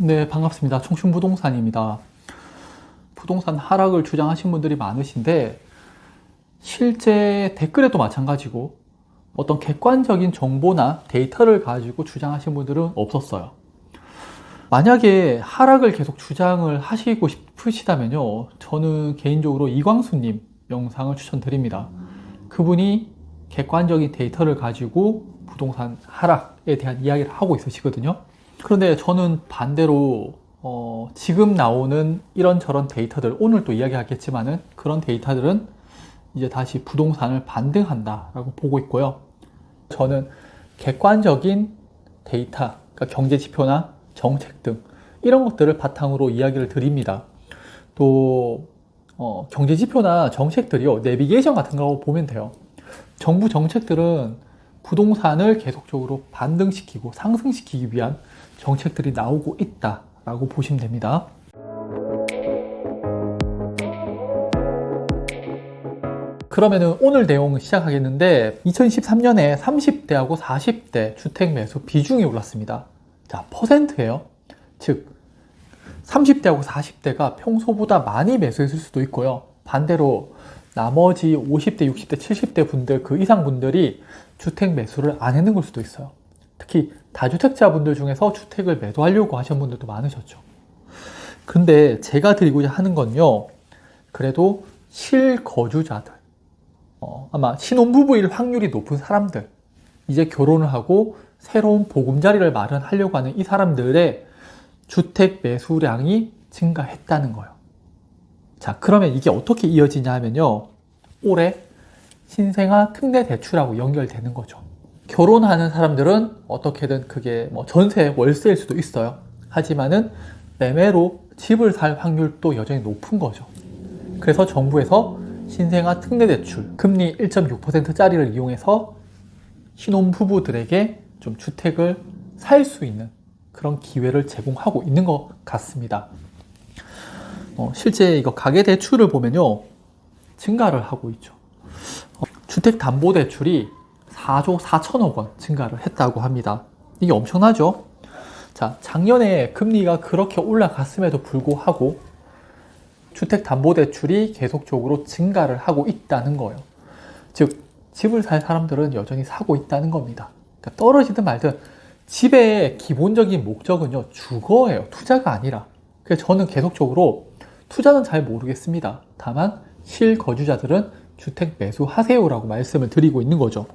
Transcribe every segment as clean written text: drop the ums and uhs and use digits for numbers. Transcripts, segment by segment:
네, 반갑습니다. 청춘부동산입니다. 부동산 하락을 주장하신 분들이 많으신데 실제 댓글에도 마찬가지고 어떤 객관적인 정보나 데이터를 가지고 주장하신 분들은 없었어요. 만약에 하락을 계속 주장을 하시고 싶으시다면요, 저는 개인적으로 이광수님 영상을 추천드립니다. 그분이 객관적인 데이터를 가지고 부동산 하락에 대한 이야기를 하고 있으시거든요. 그런데 저는 반대로 지금 나오는 이런저런 데이터들, 오늘 또 이야기하겠지만은 그런 데이터들은 이제 다시 부동산을 반등한다라고 보고 있고요. 저는 객관적인 데이터, 그러니까 경제 지표나 정책 등 이런 것들을 바탕으로 이야기를 드립니다. 또 경제 지표나 정책들이요, 내비게이션 같은 거라고 보면 돼요. 정부 정책들은 부동산을 계속적으로 반등시키고 상승시키기 위한 정책들이 나오고 있다라고 보시면 됩니다. 그러면은 오늘 내용 시작하겠는데 2013년에 30대하고 40대 주택 매수 비중이 올랐습니다. 자, 퍼센트예요. 즉 30대하고 40대가 평소보다 많이 매수했을 수도 있고요. 반대로 나머지 50대, 60대, 70대 분들, 그 이상 분들이 주택 매수를 안 했는 걸 수도 있어요. 특히 다주택자 분들 중에서 주택을 매도하려고 하신 분들도 많으셨죠. 근데 제가 드리고자 하는 건요, 그래도 실거주자들, 아마 신혼부부일 확률이 높은 사람들, 이제 결혼을 하고 새로운 보금자리를 마련하려고 하는 이 사람들의 주택 매수량이 증가했다는 거예요. 자, 그러면 이게 어떻게 이어지냐 하면요, 올해 신생아 특례 대출하고 연결되는 거죠. 결혼하는 사람들은 어떻게든 그게 뭐 전세, 월세일 수도 있어요. 하지만은 매매로 집을 살 확률도 여전히 높은 거죠. 그래서 정부에서 신생아 특례 대출, 금리 1.6%짜리를 이용해서 신혼부부들에게 좀 주택을 살 수 있는 그런 기회를 제공하고 있는 것 같습니다. 실제 이거 가계대출을 보면요, 증가를 하고 있죠. 주택담보대출이 4조 4천억 원 증가를 했다고 합니다. 이게 엄청나죠? 자, 작년에 금리가 그렇게 올라갔음에도 불구하고 주택담보대출이 계속적으로 증가를 하고 있다는 거예요. 즉, 집을 살 사람들은 여전히 사고 있다는 겁니다. 그러니까 떨어지든 말든 집의 기본적인 목적은요, 주거예요. 투자가 아니라. 그래서 저는 계속적으로 투자는 잘 모르겠습니다. 다만 실거주자들은 주택 매수하세요라고 말씀을 드리고 있는 거죠.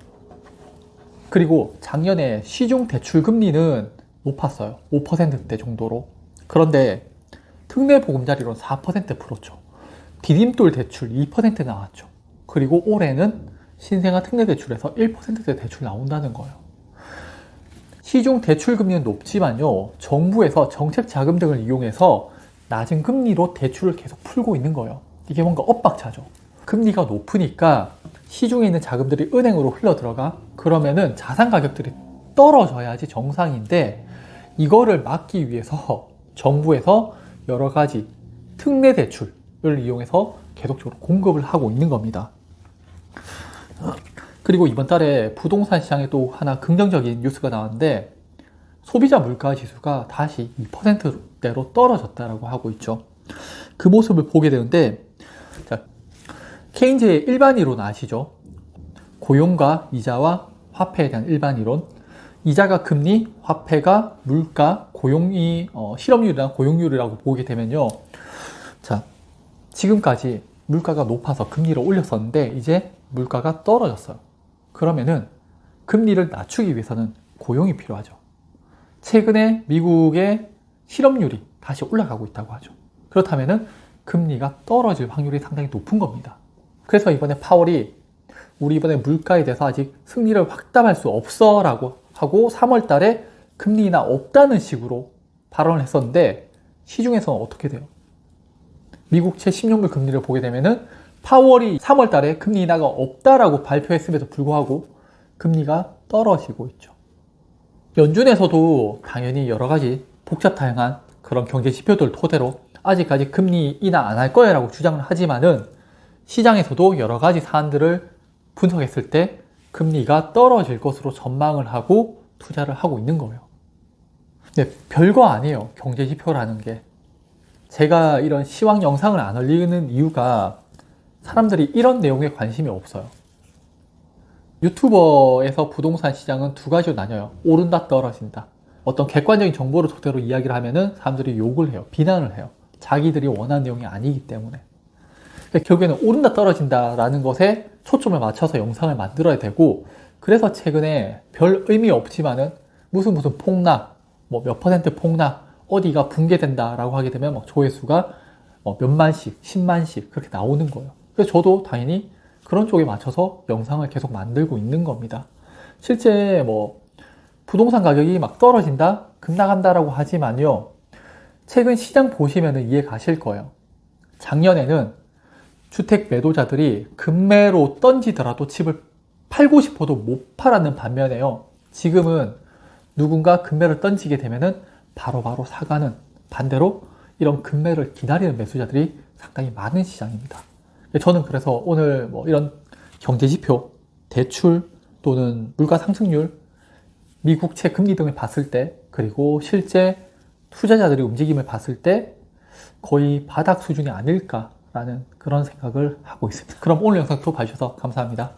그리고 작년에 시중 대출 금리는 높았어요. 5%대 정도로. 그런데 특례 보금자리로는 4% 풀었죠. 디딤돌 대출 2% 나왔죠. 그리고 올해는 신생아 특례 대출에서 1%대 대출 나온다는 거예요. 시중 대출 금리는 높지만요, 정부에서 정책 자금 등을 이용해서 낮은 금리로 대출을 계속 풀고 있는 거예요. 이게 뭔가 엇박자죠. 금리가 높으니까 시중에 있는 자금들이 은행으로 흘러 들어가. 그러면은 자산 가격들이 떨어져야지 정상인데, 이거를 막기 위해서 정부에서 여러 가지 특례 대출을 이용해서 계속적으로 공급을 하고 있는 겁니다. 그리고 이번 달에 부동산 시장에 또 하나 긍정적인 뉴스가 나왔는데, 소비자 물가 지수가 다시 2%대로 떨어졌다라고 하고 있죠. 그 모습을 보게 되는데, 자, 케인즈의 일반 이론 아시죠? 고용과 이자와 화폐에 대한 일반 이론. 이자가 금리, 화폐가 물가, 고용이 실업률이나 고용률이라고 보게 되면요, 자, 지금까지 물가가 높아서 금리를 올렸었는데 이제 물가가 떨어졌어요. 그러면은 금리를 낮추기 위해서는 고용이 필요하죠. 최근에 미국의 실업률이 다시 올라가고 있다고 하죠. 그렇다면은 금리가 떨어질 확률이 상당히 높은 겁니다. 그래서 이번에 파월이 우리 이번에 물가에 대해서 아직 승리를 확답할 수 없어 라고 하고 3월 달에 금리 인하 없다는 식으로 발언을 했었는데, 시중에서는 어떻게 돼요? 미국채 10년물 금리를 보게 되면은 파월이 3월 달에 금리 인하가 없다라고 발표했음에도 불구하고 금리가 떨어지고 있죠. 연준에서도 당연히 여러 가지 복잡다양한 그런 경제 지표들 토대로 아직까지 금리 인하 안 할 거야라고 주장을 하지만은, 시장에서도 여러 가지 사안들을 분석했을 때 금리가 떨어질 것으로 전망을 하고 투자를 하고 있는 거예요. 네, 별거 아니에요. 경제지표라는 게. 제가 이런 시황 영상을 안 올리는 이유가 사람들이 이런 내용에 관심이 없어요. 유튜버에서 부동산 시장은 두 가지로 나뉘어요. 오른다, 떨어진다. 어떤 객관적인 정보를 토대로 이야기를 하면은 사람들이 욕을 해요. 비난을 해요. 자기들이 원하는 내용이 아니기 때문에. 그러니까 결국에는 오른다, 떨어진다라는 것에 초점을 맞춰서 영상을 만들어야 되고, 그래서 최근에 별 의미 없지만은 무슨 폭락, 뭐 몇 퍼센트 폭락, 어디가 붕괴된다라고 하게 되면 막 조회수가 몇만씩, 10만씩 그렇게 나오는 거예요. 그래서 저도 당연히 그런 쪽에 맞춰서 영상을 계속 만들고 있는 겁니다. 실제 뭐 부동산 가격이 막 떨어진다, 급락한다라고 하지만요. 최근 시장 보시면 이해 가실 거예요. 작년에는 주택 매도자들이 급매로 던지더라도 집을 팔고 싶어도 못 팔았는 반면에요. 지금은 누군가 급매를 던지게 되면은 바로바로 사가는, 반대로 이런 급매를 기다리는 매수자들이 상당히 많은 시장입니다. 저는 그래서 오늘 뭐 이런 경제지표, 대출 또는 물가 상승률, 미국채 금리 등을 봤을 때, 그리고 실제 투자자들의 움직임을 봤을 때 거의 바닥 수준이 아닐까라는 그런 생각을 하고 있습니다. 그럼 오늘 영상도 봐주셔서 감사합니다.